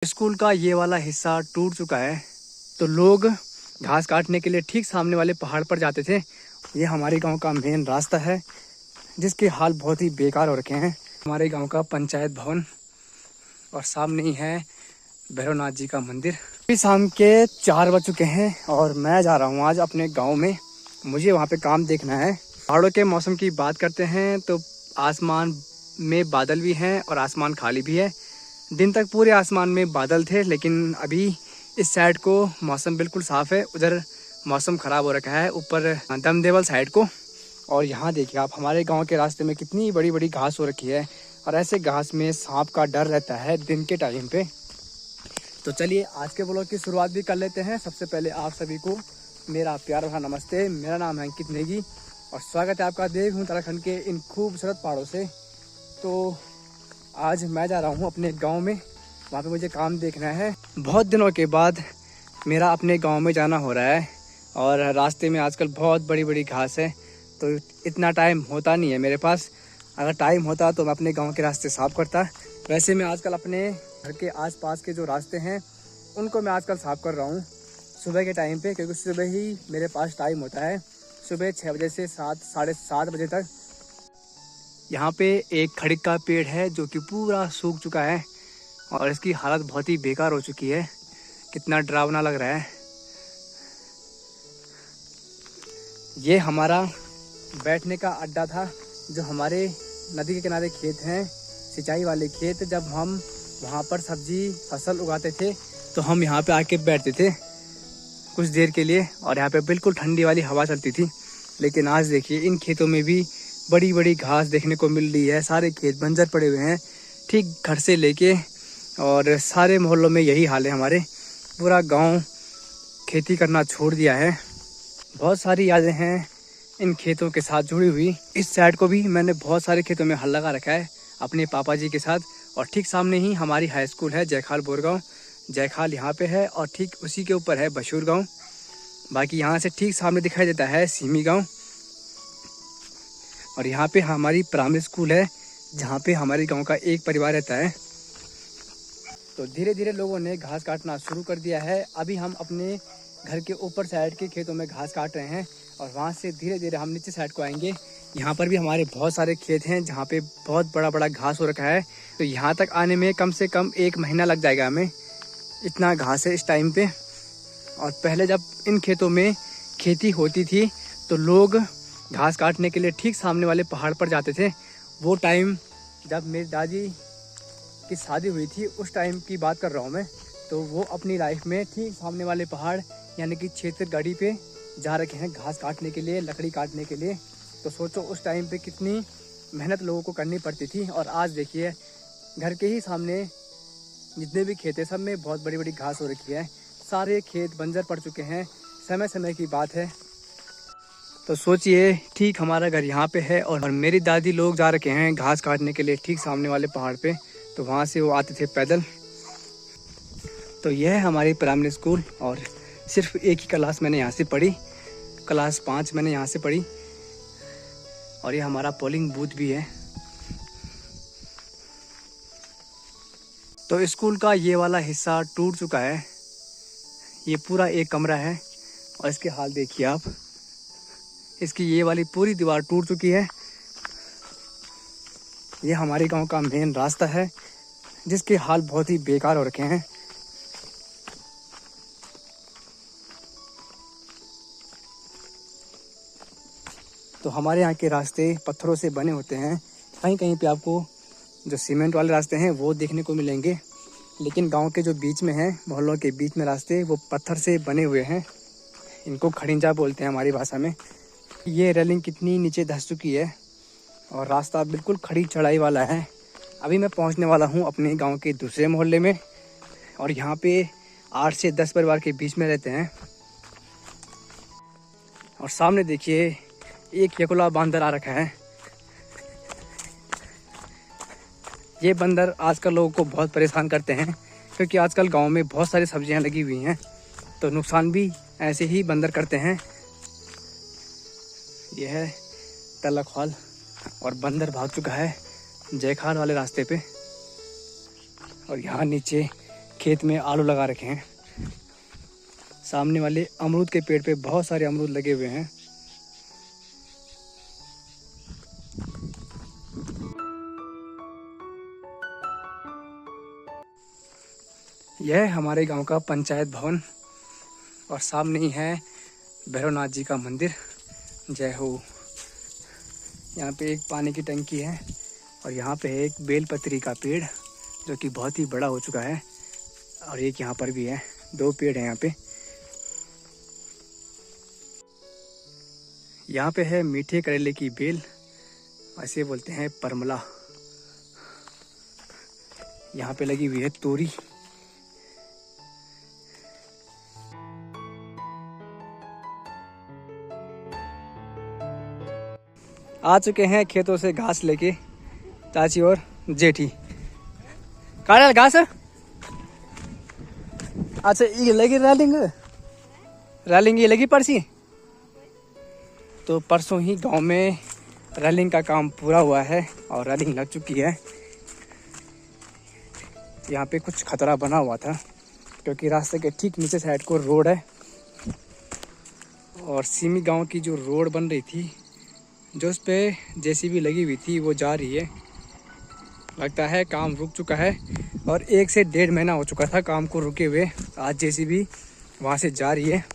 School का ये वाला हिस्सा टूट चुका है, तो लोग घास काटने के लिए ठीक सामने वाले पहाड़ पर जाते थे। ये हमारे गांव का मेन रास्ता है जिसके हाल बहुत ही बेकार हो रखे हैं। हमारे गांव का पंचायत भवन और सामने ही है भैरवनाथ जी का मंदिर। अभी शाम के 4 बज चुके हैं और मैं जा रहा हूँ आज अपने गाँव में। मुझे वहाँ पे काम देखना है। पहाड़ों के मौसम की बात करते हैं तो आसमान में बादल भी हैं और आसमान खाली भी है। दिन तक पूरे आसमान में बादल थे, लेकिन अभी इस साइड को मौसम बिल्कुल साफ़ है। उधर मौसम ख़राब हो रखा है ऊपर दमदेवल साइड को। और यहाँ देखिए आप, हमारे गांव के रास्ते में कितनी बड़ी बड़ी घास हो रखी है और ऐसे घास में सांप का डर रहता है दिन के टाइम पे। तो चलिए आज के ब्लॉग की शुरुआत भी कर लेते हैं। सबसे पहले आप सभी को मेरा प्यार भरा नमस्ते। मेरा नाम है अंकित नेगी और स्वागत है आपका देव उत्तराखंड के इन खूबसूरत पहाड़ों से। तो आज मैं जा रहा हूँ अपने गांव में, वहाँ पे मुझे काम देखना है। बहुत दिनों के बाद मेरा अपने गांव में जाना हो रहा है और रास्ते में आजकल बहुत बड़ी बड़ी घास है, तो इतना टाइम होता नहीं है मेरे पास। अगर टाइम होता तो मैं अपने गांव के रास्ते साफ़ करता। वैसे मैं आजकल अपने घर के आसपास के जो रास्ते हैं उनको मैं आजकल साफ़ कर रहा हूँ सुबह के टाइम पे, क्योंकि सुबह ही मेरे पास टाइम होता है। सुबह 6 बजे से 7-7:30 बजे तक। यहाँ पे एक खड़िक का पेड़ है जो कि पूरा सूख चुका है और इसकी हालत बहुत ही बेकार हो चुकी है। कितना डरावना लग रहा है। ये हमारा बैठने का अड्डा था, जो हमारे नदी के किनारे खेत हैं, सिंचाई वाले खेत। जब हम वहाँ पर सब्जी फसल उगाते थे तो हम यहाँ पे आके बैठते थे कुछ देर के लिए और यहाँ पे बिल्कुल ठंडी वाली हवा चलती थी। लेकिन आज देखिए इन खेतों में भी बड़ी बड़ी घास देखने को मिल रही है। सारे खेत बंजर पड़े हुए हैं, ठीक घर से लेके और सारे मोहल्लों में यही हाल है हमारे। पूरा गांव खेती करना छोड़ दिया है। बहुत सारी यादें हैं इन खेतों के साथ जुड़ी हुई। इस साइड को भी मैंने बहुत सारे खेतों में हल लगा रखा है अपने पापा जी के साथ। और ठीक सामने ही हमारी हाई स्कूल है जयखाल बोरगांव। जयखाल यहाँ पे है और ठीक उसी के ऊपर है बशूर गाँव। बाकी यहाँ से ठीक सामने दिखाई देता है सीमी गाँव। और यहाँ पे हमारी प्राइमरी स्कूल है जहाँ पे हमारे गांव का एक परिवार रहता है। तो धीरे धीरे लोगों ने घास काटना शुरू कर दिया है। अभी हम अपने घर के ऊपर साइड के खेतों में घास काट रहे हैं और वहाँ से धीरे धीरे हम नीचे साइड को आएंगे। यहाँ पर भी हमारे बहुत सारे खेत हैं जहाँ पे बहुत बड़ा बड़ा घास हो रखा है। तो यहाँ तक आने में कम से कम 1 महीना लग जाएगा हमें, इतना घास है इस टाइम पे। और पहले जब इन खेतों में खेती होती थी तो लोग घास काटने के लिए ठीक सामने वाले पहाड़ पर जाते थे। वो टाइम जब मेरी दादी की शादी हुई थी उस टाइम की बात कर रहा हूँ मैं। तो वो अपनी लाइफ में ठीक सामने वाले पहाड़ यानी कि छत्तीसगढ़ी पे जा रखे हैं घास काटने के लिए, लकड़ी काटने के लिए। तो सोचो उस टाइम पे कितनी मेहनत लोगों को करनी पड़ती थी। और आज देखिए घर के ही सामने जितने भी खेत हैं सब में बहुत बड़ी बड़ी घास हो रखी है। सारे खेत बंजर पड़ चुके हैं। समय समय की बात है। तो सोचिए ठीक हमारा घर यहाँ पे है और मेरी दादी लोग जा रखे हैं घास काटने के लिए ठीक सामने वाले पहाड़ पे। तो वहाँ से वो आते थे पैदल। तो यह है हमारी प्राइमरी स्कूल और सिर्फ एक ही क्लास मैंने यहाँ से पढ़ी, क्लास 5 मैंने यहाँ से पढ़ी। और ये हमारा पोलिंग बूथ भी है। तो स्कूल का ये वाला हिस्सा टूट चुका है। ये पूरा एक कमरा है और इसके हाल देखिए आप। इसकी ये वाली पूरी दीवार टूट चुकी है। ये हमारे गांव का मेन रास्ता है जिसके हाल बहुत ही बेकार हो रखे हैं। तो हमारे यहाँ के रास्ते पत्थरों से बने होते हैं। कहीं कहीं पे आपको जो सीमेंट वाले रास्ते हैं वो देखने को मिलेंगे, लेकिन गांव के जो बीच में हैं, मोहल्लों के बीच में रास्ते, वो पत्थर से बने हुए हैं। इनको खड़िंजा बोलते हैं हमारी भाषा में। ये रेलिंग कितनी नीचे धंस चुकी है और रास्ता बिल्कुल खड़ी चढ़ाई वाला है। अभी मैं पहुंचने वाला हूं अपने गांव के दूसरे मोहल्ले में और यहाँ पे 8 से 10 परिवार के बीच में रहते हैं। और सामने देखिए एक यकुला बंदर आ रखा है। ये बंदर आजकल लोगों को बहुत परेशान करते हैं, क्योंकि आजकल गांव में बहुत सारी सब्जियां लगी हुई हैं, तो नुकसान भी ऐसे ही बंदर करते हैं। यह है तलखवाल और बंदर भाग चुका है जयखाल वाले रास्ते पे। और यहाँ नीचे खेत में आलू लगा रखे हैं। सामने वाले अमरूद के पेड़ पे बहुत सारे अमरूद लगे हुए हैं। यह है हमारे गांव का पंचायत भवन और सामने ही है भैरवनाथ जी का मंदिर। जय हो। यहाँ पे एक पानी की टंकी है और यहाँ पे है एक बेलपत्री का पेड़ जो कि बहुत ही बड़ा हो चुका है, और एक यहाँ पर भी है, 2 पेड़ हैं यहाँ पे। यहाँ पे है मीठे करेले की बेल, ऐसे बोलते हैं परमला। यहाँ पे लगी हुई है तोरी। आ चुके हैं खेतों से घास लेके चाची और जेठी। काढ़ा घास। अच्छा ये लगी रैलिंग ये लगी परसी। तो परसों ही गांव में रैलिंग का काम पूरा हुआ है और रैलिंग लग चुकी है। यहाँ पे कुछ खतरा बना हुआ था क्योंकि रास्ते के ठीक नीचे साइड को रोड है और सीमी गांव की जो रोड बन रही थी, जो उस पे जेसीबी लगी हुई थी, वो जा रही है। लगता है काम रुक चुका है और 1 से 1.5 महीना हो चुका था काम को रुके हुए। आज जेसीबी वहाँ से जा रही है।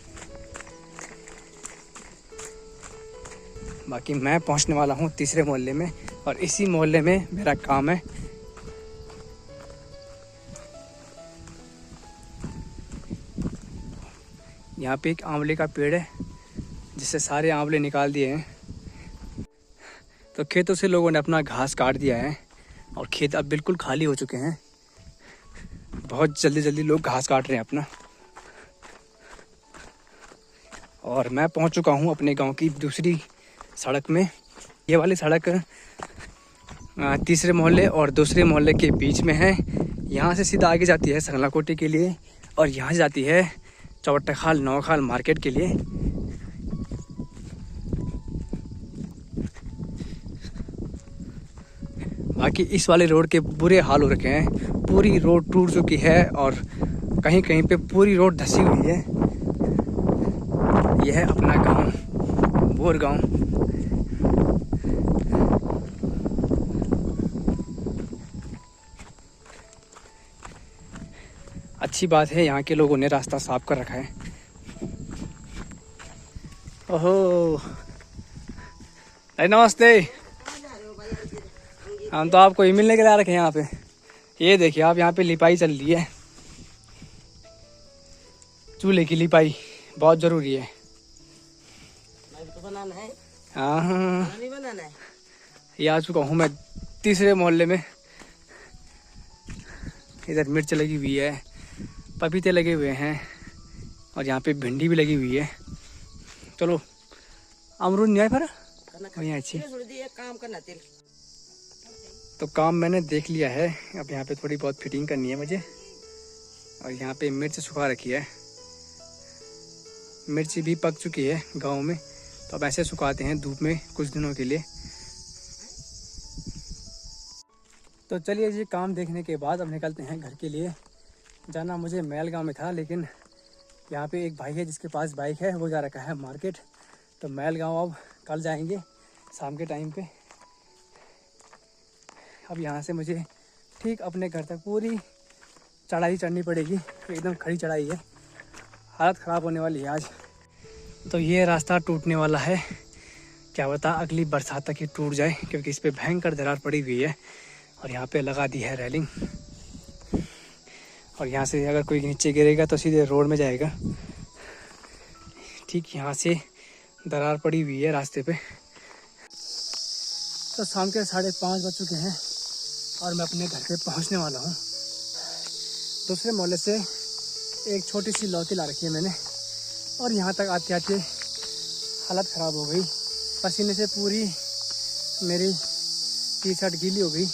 बाकी मैं पहुँचने वाला हूँ तीसरे मोहल्ले में और इसी मोहल्ले में मेरा काम है। यहाँ पे एक आंवले का पेड़ है जिससे सारे आंवले निकाल दिए हैं। तो खेतों से लोगों ने अपना घास काट दिया है और खेत अब बिल्कुल खाली हो चुके हैं। बहुत जल्दी जल्दी लोग घास काट रहे हैं अपना। और मैं पहुंच चुका हूं अपने गांव की दूसरी सड़क में। ये वाली सड़क तीसरे मोहल्ले और दूसरे मोहल्ले के बीच में है। यहाँ से सीधा आगे जाती है संगलाकोटी के लिए और यहाँ से जाती है चौबट्टाखाल नौखाल मार्केट के लिए। बाकी इस वाले रोड के बुरे हाल हो रखे हैं। पूरी रोड टूट चुकी है और कहीं कहीं पे पूरी रोड धसी हुई है। यह है अपना गांव बोर गांव। अच्छी बात है यहाँ के लोगों ने रास्ता साफ कर रखा है। ओहो नमस्ते। हम तो आपको ही मिलने के लिए आ रखे हैं यहाँ पे। ये देखिए आप, यहाँ पे लिपाई चल रही है। चूल्हे की लिपाई बहुत जरूरी है। तो बनाना है। हाँ बनाना है। ये आ चुका हूँ मैं तीसरे मोहल्ले में। इधर मिर्च लगी हुई है, पपीते लगे हुए हैं और यहाँ पे भिंडी भी लगी हुई है। चलो अमरूद नहीं आए पर वहीं अच्छी काम करना। तो काम मैंने देख लिया है। अब यहाँ पे थोड़ी बहुत फिटिंग करनी है मुझे। और यहाँ पे मिर्च सुखा रखी है। मिर्ची भी पक चुकी है गांव में, तो अब ऐसे सुखाते हैं धूप में कुछ दिनों के लिए। तो चलिए जी, काम देखने के बाद अब निकलते हैं घर के लिए। जाना मुझे मैल गाँव में था, लेकिन यहाँ पे एक भाई है जिसके पास बाइक है, वो जा रखा है मार्केट। तो मैल गाँव अब कल जाएंगे शाम के टाइम पे। अब यहाँ से मुझे ठीक अपने घर तक पूरी चढ़ाई चढ़नी पड़ेगी। एकदम खड़ी चढ़ाई है, हालत ख़राब होने वाली है आज। तो ये रास्ता टूटने वाला है, क्या बता अगली बरसात तक ही टूट जाए, क्योंकि इस पर भयंकर दरार पड़ी हुई है। और यहाँ पे लगा दी है रेलिंग। और यहाँ से अगर कोई नीचे गिरेगा तो सीधे रोड में जाएगा। ठीक यहाँ से दरार पड़ी हुई है रास्ते पे। तो शाम के 5:30 बज चुके हैं और मैं अपने घर पे पहुंचने वाला हूं। दूसरे मोहल्ले से एक छोटी सी लौकी ला रखी है मैंने, और यहाँ तक आते आते हालत ख़राब हो गई। पसीने से पूरी मेरी टी शर्ट गीली हो गई।